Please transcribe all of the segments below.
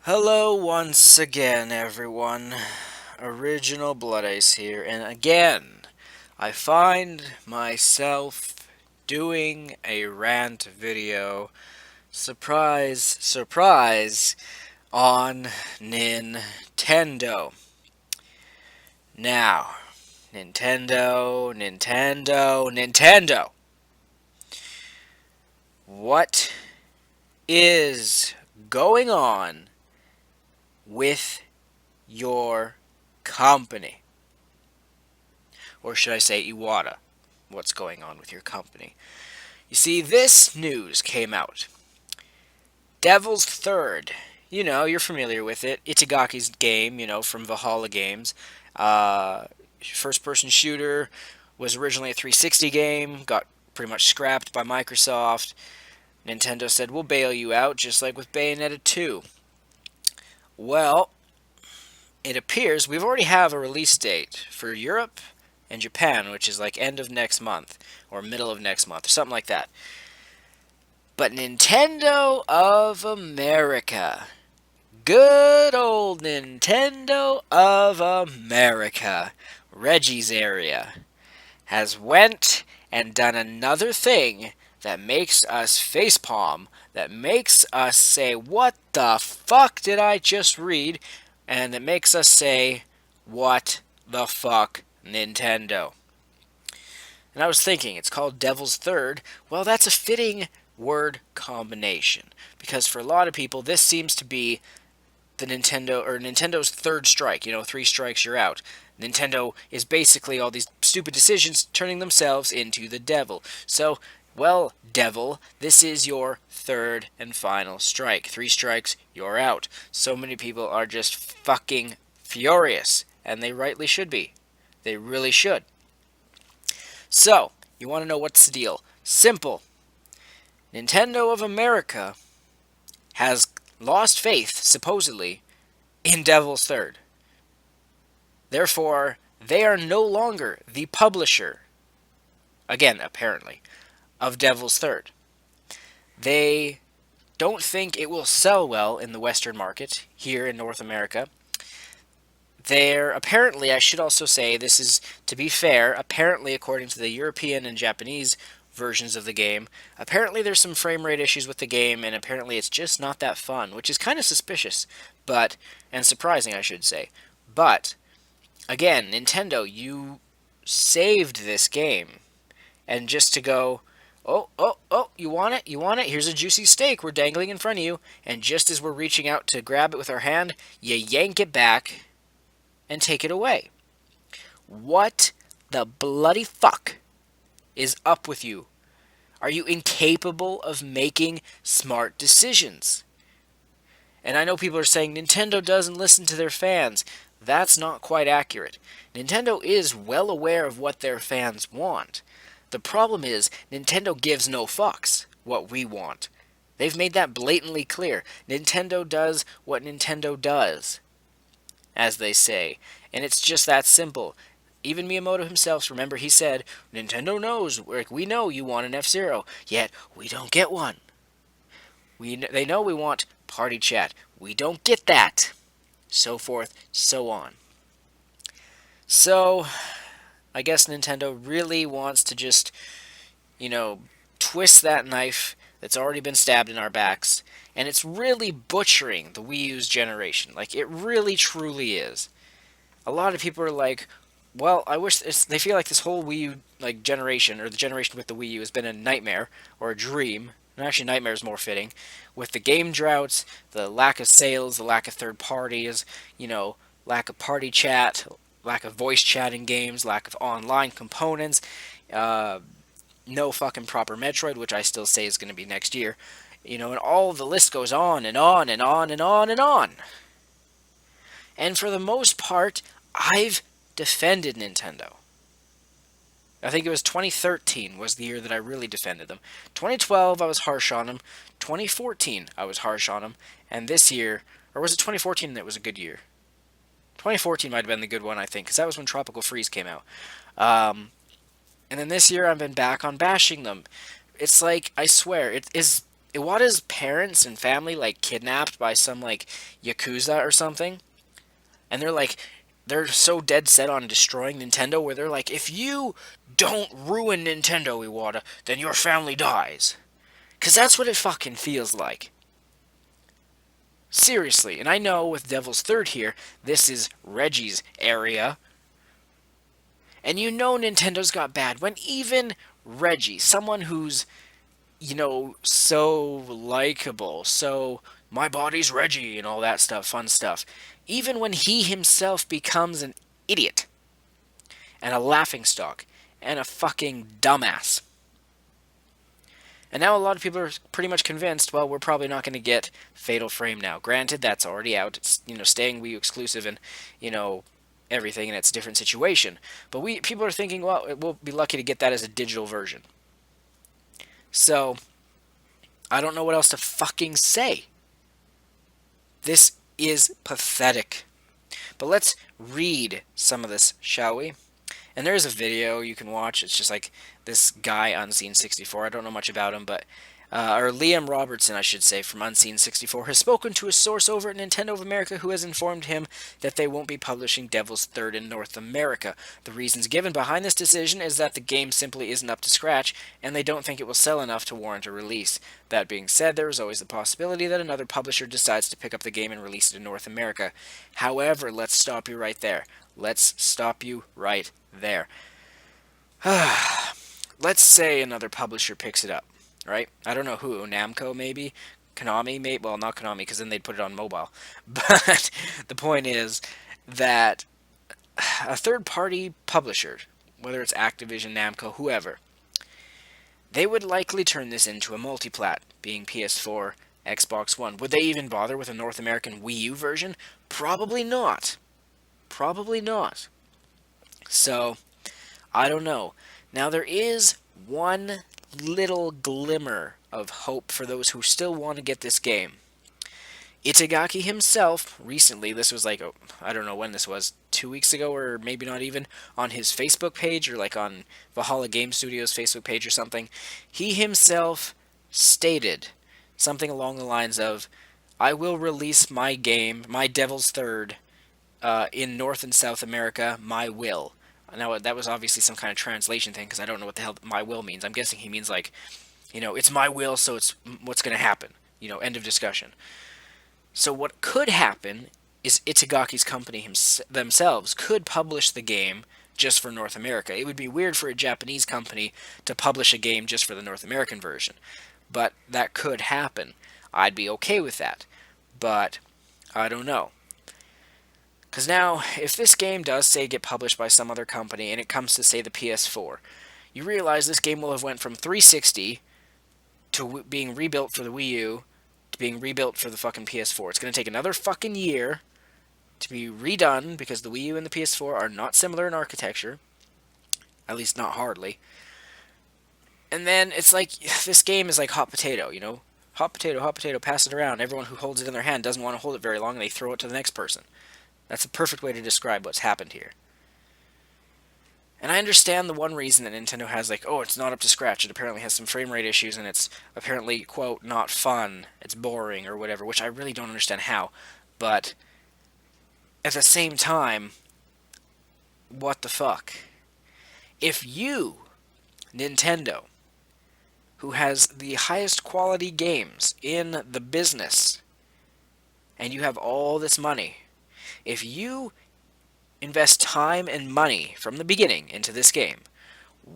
Hello once again, everyone. Original Blood Ace here, and again, I find myself doing a rant video. Surprise, surprise, on Nintendo. Now, Nintendo. What is going on with your company? Or should I say Iwata? What's going on with your company? You see, this news came out. Devil's Third. You're familiar with it. Itagaki's game, from Valhalla Games. Uh, First person shooter, was originally a 360 game, got pretty much scrapped by Microsoft. Nintendo said, we'll bail you out, just like with Bayonetta 2. Well, it appears we've already have a release date for Europe and Japan, which is like end of next month or middle of next month or something like that. But Nintendo of America, good old Nintendo of America, Reggie's area, has went and done another thing that makes us facepalm, that makes us say, what the fuck did I just read? And it makes us say, what the fuck, Nintendo? And I was thinking, it's called Devil's Third. Well, that's a fitting word combination. Because for a lot of people, this seems to be the Nintendo's third strike. Three strikes, you're out. Nintendo is basically all these stupid decisions turning themselves into the devil. So, well, devil, this is your third and final strike. Three strikes, you're out. So many people are just fucking furious. And they rightly should be. They really should. So, you want to know what's the deal? Simple. Nintendo of America has lost faith, supposedly, in Devil's Third. Therefore, they are no longer the publisher, again, apparently, of Devil's Third. They don't think it will sell well in the Western market, here in North America. Apparently, I should also say, this is, to be fair, apparently according to the European and Japanese versions of the game, apparently there's some frame rate issues with the game, and apparently it's just not that fun, which is kind of suspicious, and surprising, I should say. But, again, Nintendo, you saved this game. And just to go, oh, you want it? You want it? Here's a juicy steak we're dangling in front of you. And just as we're reaching out to grab it with our hand, you yank it back and take it away. What the bloody fuck is up with you? Are you incapable of making smart decisions? And I know people are saying Nintendo doesn't listen to their fans. That's not quite accurate. Nintendo is well aware of what their fans want. The problem is, Nintendo gives no fucks what we want. They've made that blatantly clear. Nintendo does what Nintendo does, as they say. And it's just that simple. Even Miyamoto himself, remember, he said, Nintendo knows, we know you want an F-Zero, yet we don't get one. They know we want party chat. We don't get that. So forth, so on. So, I guess Nintendo really wants to just, twist that knife that's already been stabbed in our backs, and it's really butchering the Wii U's generation. Like, it really, truly is. A lot of people are like, well, I wish they feel like this whole Wii U generation, or the generation with the Wii U, has been a nightmare or a dream. And actually, nightmare is more fitting, with the game droughts, the lack of sales, the lack of third parties, lack of party chat, lack of voice chat in games, lack of online components, no fucking proper Metroid, which I still say is going to be next year, and all the list goes on and on and on and on and on. And for the most part, I've defended Nintendo. I think it was 2013 was the year that I really defended them. 2012, I was harsh on them. 2014, I was harsh on them. And this year, or was it 2014 that was a good year? 2014 might have been the good one, I think, because that was when Tropical Freeze came out. And then this year, I've been back on bashing them. It's like, I swear, it is Iwata's parents and family like kidnapped by some like yakuza or something, and they're so dead set on destroying Nintendo where they're like, if you don't ruin Nintendo, Iwata, then your family dies. 'Cause that's what it fucking feels like. Seriously, and I know with Devil's Third here, this is Reggie's area, and you know Nintendo's got bad when even Reggie, someone who's, so likable, so my body's Reggie and all that stuff, fun stuff, even when he himself becomes an idiot and a laughingstock and a fucking dumbass. And now a lot of people are pretty much convinced, well, we're probably not going to get Fatal Frame now. Granted, that's already out. It's, staying Wii U exclusive and, everything, and it's a different situation. But people are thinking, well, we'll be lucky to get that as a digital version. So, I don't know what else to fucking say. This is pathetic. But let's read some of this, shall we? And there is a video you can watch. It's just like this guy, Unseen64. I don't know much about him, but or Liam Robertson, I should say, from Unseen64, has spoken to a source over at Nintendo of America who has informed him that they won't be publishing Devil's Third in North America. The reasons given behind this decision is that the game simply isn't up to scratch, and they don't think it will sell enough to warrant a release. That being said, there is always the possibility that another publisher decides to pick up the game and release it in North America. However, let's stop you right there. Let's stop you right there. Let's say another publisher picks it up, right? I don't know who, Namco maybe? Konami maybe? Well, not Konami, because then they'd put it on mobile. But the point is that a third-party publisher, whether it's Activision, Namco, whoever, they would likely turn this into a multiplat, being PS4, Xbox One. Would they even bother with a North American Wii U version? Probably not. Probably not. So, I don't know. Now, there is one little glimmer of hope for those who still want to get this game. Itagaki himself, recently, this was like, I don't know when this was, 2 weeks ago or maybe not even, on his Facebook page or like on Valhalla Game Studios' Facebook page or something, he himself stated something along the lines of, I will release my game, my Devil's Third, in North and South America, my will. Now, that was obviously some kind of translation thing, because I don't know what the hell my will means. I'm guessing he means like, it's my will, so it's what's going to happen. End of discussion. So what could happen is Itagaki's company themselves could publish the game just for North America. It would be weird for a Japanese company to publish a game just for the North American version. But that could happen. I'd be okay with that. But I don't know. Because now, if this game does, say, get published by some other company, and it comes to, say, the PS4, you realize this game will have went from 360 to being rebuilt for the Wii U to being rebuilt for the fucking PS4. It's going to take another fucking year to be redone, because the Wii U and the PS4 are not similar in architecture. At least not hardly. And then it's like, this game is like hot potato, Hot potato, pass it around. Everyone who holds it in their hand doesn't want to hold it very long, and they throw it to the next person. That's a perfect way to describe what's happened here. And I understand the one reason that Nintendo has, like, oh, it's not up to scratch. It apparently has some frame rate issues, and it's apparently, quote, not fun. It's boring, or whatever, which I really don't understand how. But at the same time, what the fuck? If you, Nintendo, who has the highest quality games in the business, and you have all this money, if you invest time and money from the beginning into this game,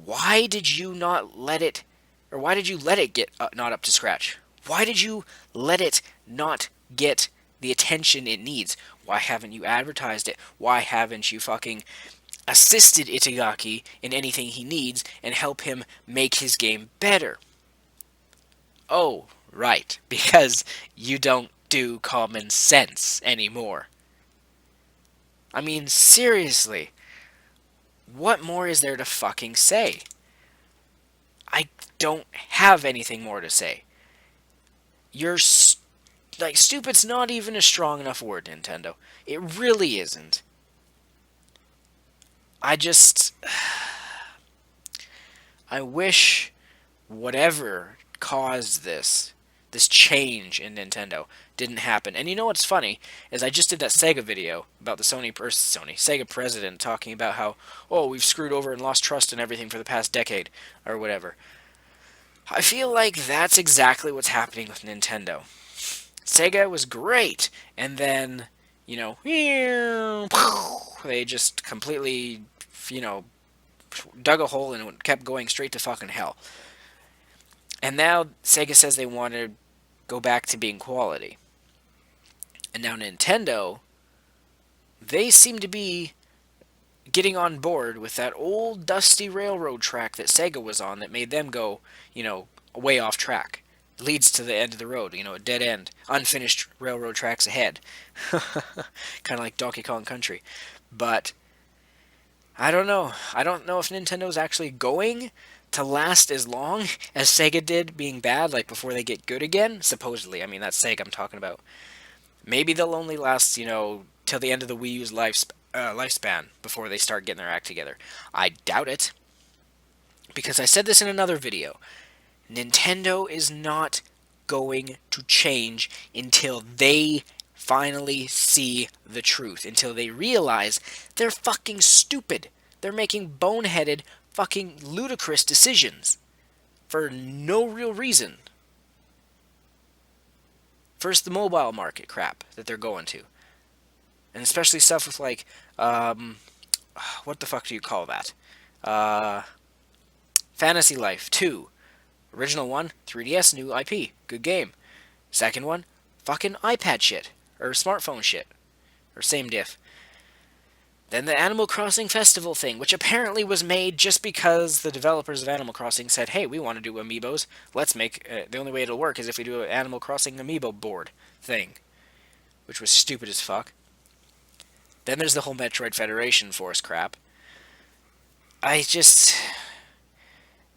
why did you not let it, or why did you let it get not up to scratch? Why did you let it not get the attention it needs? Why haven't you advertised it? Why haven't you fucking assisted Itagaki in anything he needs and help him make his game better? Oh, right, because you don't do common sense anymore. I mean, seriously, what more is there to fucking say? I don't have anything more to say. You're, stupid's not even a strong enough word, Nintendo. It really isn't. I wish whatever caused this this change in Nintendo didn't happen. And you know what's funny is I just did that Sega video about the Sega president talking about how, oh, we've screwed over and lost trust in everything for the past decade or whatever. I feel like that's exactly what's happening with Nintendo. Sega was great, and then, you know, they just completely, you know, dug a hole and kept going straight to fucking hell. And now Sega says they want to go back to being quality. And now Nintendo, they seem to be getting on board with that old dusty railroad track that Sega was on that made them go, you know, way off track. It leads to the end of the road, you know, a dead end. Unfinished railroad tracks ahead. Kind of like Donkey Kong Country. But I don't know. I don't know if Nintendo's actually going to last as long as Sega did being bad, like before they get good again. Supposedly. I mean, that's Sega I'm talking about. Maybe they'll only last, you know, till the end of the Wii U's lifespan before they start getting their act together. I doubt it. Because I said this in another video. Nintendo is not going to change until they finally see the truth. Until they realize they're fucking stupid. They're making boneheaded, fucking ludicrous decisions. For no real reason. First, the mobile market crap that they're going to. And especially stuff with like, what the fuck do you call that? Fantasy Life 2. Original one, 3DS, new IP. Good game. Second one, fucking iPad shit. Or smartphone shit. Or same diff. Then the Animal Crossing Festival thing, which apparently was made just because the developers of Animal Crossing said, hey, we want to do amiibos. Let's make... the only way it'll work is if we do an Animal Crossing amiibo board thing. Which was stupid as fuck. Then there's the whole Metroid Federation Force crap.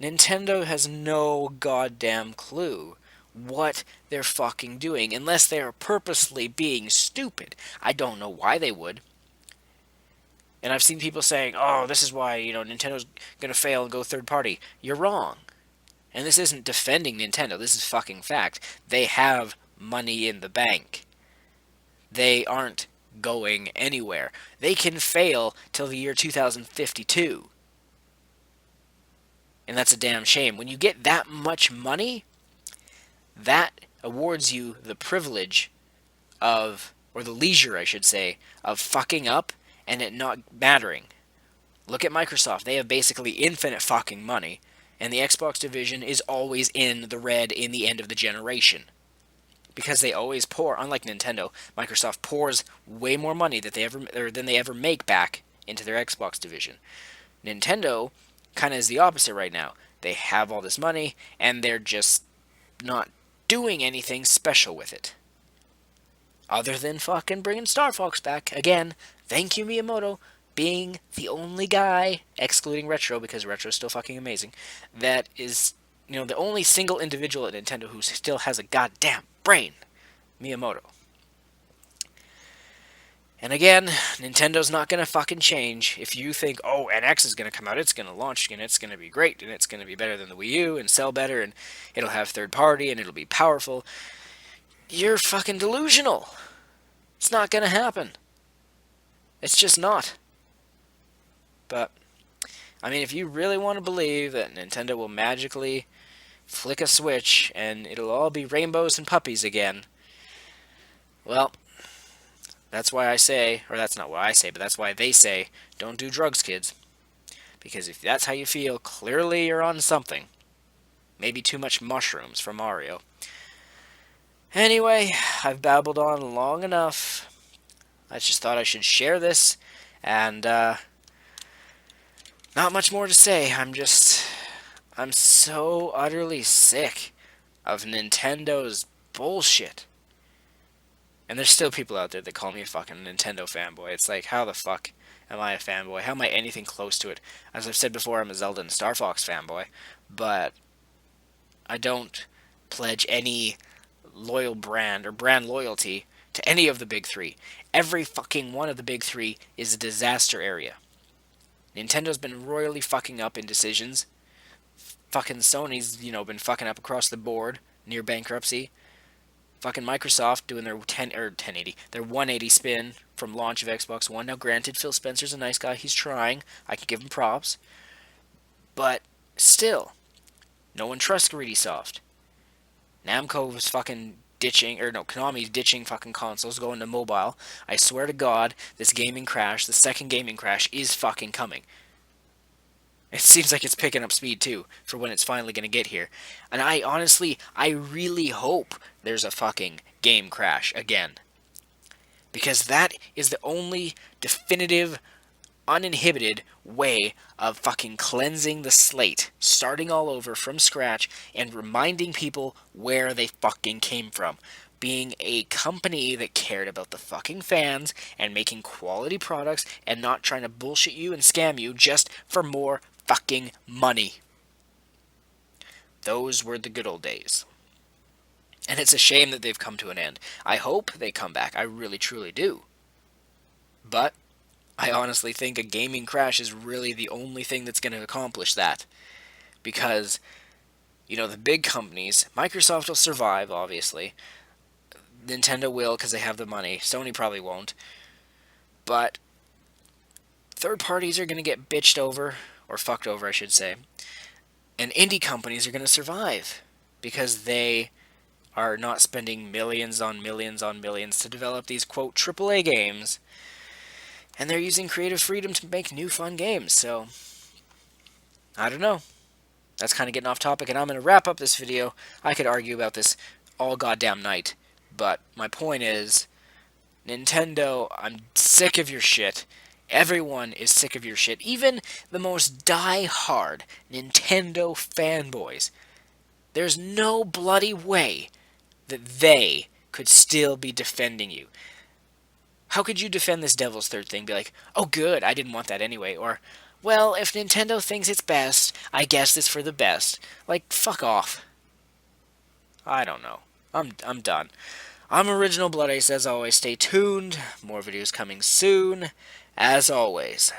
Nintendo has no goddamn clue what they're fucking doing, unless they are purposely being stupid. I don't know why they would. And I've seen people saying, oh, this is why, you know, Nintendo's gonna fail and go third party. You're wrong. And this isn't defending Nintendo, this is fucking fact. They have money in the bank. They aren't going anywhere. They can fail till the year 2052. And that's a damn shame. When you get that much money, that awards you the privilege of, or the leisure, I should say, of fucking up and it not mattering. Look at Microsoft. They have basically infinite fucking money, and the Xbox division is always in the red in the end of the generation. Because they always pour, unlike Nintendo, Microsoft pours way more money than they ever make back into their Xbox division. Nintendo kind of is the opposite right now. They have all this money, and they're just not doing anything special with it. Other than fucking bringing Star Fox back. Again, thank you, Miyamoto, being the only guy, excluding Retro, because Retro's still fucking amazing, that is, you know, the only single individual at Nintendo who still has a goddamn brain. Miyamoto. And again, Nintendo's not going to fucking change. If you think, oh, NX is going to come out, it's going to launch, and it's going to be great, and it's going to be better than the Wii U, and sell better, and it'll have third party, and it'll be powerful, you're fucking delusional. It's not going to happen. It's just not. But, I mean, if you really want to believe that Nintendo will magically flick a switch, and it'll all be rainbows and puppies again, well, that's why I say, or that's not what I say, but that's why they say, don't do drugs, kids. Because if that's how you feel, clearly you're on something. Maybe too much mushrooms from Mario. Anyway, I've babbled on long enough. I just thought I should share this, and not much more to say. I'm so utterly sick of Nintendo's bullshit. And there's still people out there that call me a fucking Nintendo fanboy. It's like, how the fuck am I a fanboy? How am I anything close to it? As I've said before, I'm a Zelda and Star Fox fanboy, but I don't pledge any loyal brand or brand loyalty to any of the big three. Every fucking one of the big three is a disaster area. Nintendo's been royally fucking up in decisions. Fucking Sony's, you know, been fucking up across the board, near bankruptcy. Fucking Microsoft doing their 1080, their 180 spin from launch of Xbox One. Now, granted, Phil Spencer's a nice guy. He's trying. I can give him props. But still, no one trusts Greedy Soft. Namco was fucking ditching, or no, Konami's ditching fucking consoles, going to mobile. I swear to God, this gaming crash, the second gaming crash, is fucking coming. It seems like it's picking up speed too for when it's finally going to get here. And I really hope there's a fucking game crash again. Because that is the only definitive, uninhibited way of fucking cleansing the slate, starting all over from scratch and reminding people where they fucking came from. Being a company that cared about the fucking fans and making quality products and not trying to bullshit you and scam you just for more fucking money. Those were the good old days. And it's a shame that they've come to an end. I hope they come back. I really, truly do. But I honestly think a gaming crash is really the only thing that's going to accomplish that. Because, the big companies, Microsoft will survive, obviously. Nintendo will because they have the money. Sony probably won't. But third parties are going to get bitched over, or fucked over, I should say. And indie companies are going to survive because they are not spending millions on millions on millions to develop these, quote, AAA games. And they're using creative freedom to make new fun games, so I don't know. That's kind of getting off topic, and I'm going to wrap up this video. I could argue about this all goddamn night, but my point is, Nintendo, I'm sick of your shit. Everyone is sick of your shit. Even the most die-hard Nintendo fanboys. There's no bloody way that they could still be defending you. How could you defend this Devil's Third thing? Be like, oh good, I didn't want that anyway. Or, well, if Nintendo thinks it's best, I guess it's for the best. Like, fuck off. I don't know. I'm done. I'm Original Blood Ace, as always. Stay tuned. More videos coming soon. As always.